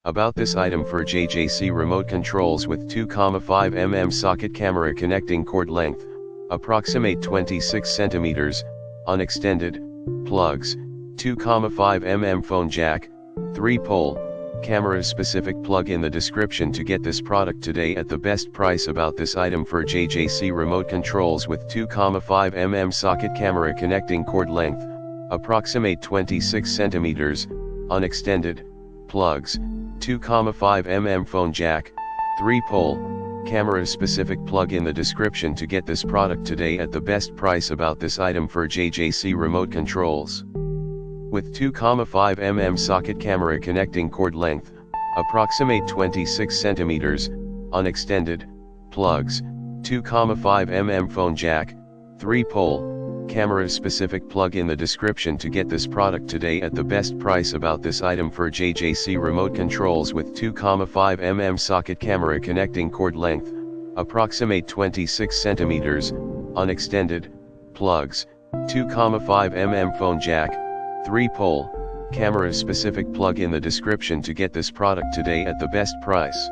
About this item for JJC remote controls with 2,5 mm socket camera connecting cord length, approximate 26 cm, unextended, plugs, 2,5 mm phone jack, 3-pole, camera specific plug in the description to get this product today at the best price. About this item for JJC remote controls with 2,5 mm socket camera connecting cord length, approximate 26 cm, unextended, plugs, 2,5 mm phone jack, 3-pole, camera specific plug in the description to get this product today at the best price. About this item for JJC remote controls with 2,5 mm socket camera connecting cord length, approximate 26 cm, unextended, plugs, 2,5 mm phone jack, 3-pole, camera specific plug in the description to get this product today at the best price. About this item for JJC remote controls with 2,5 mm socket camera connecting cord length, approximate 26 cm, unextended, plugs, 2,5 mm phone jack, 3-pole, camera specific plug in the description to get this product today at the best price.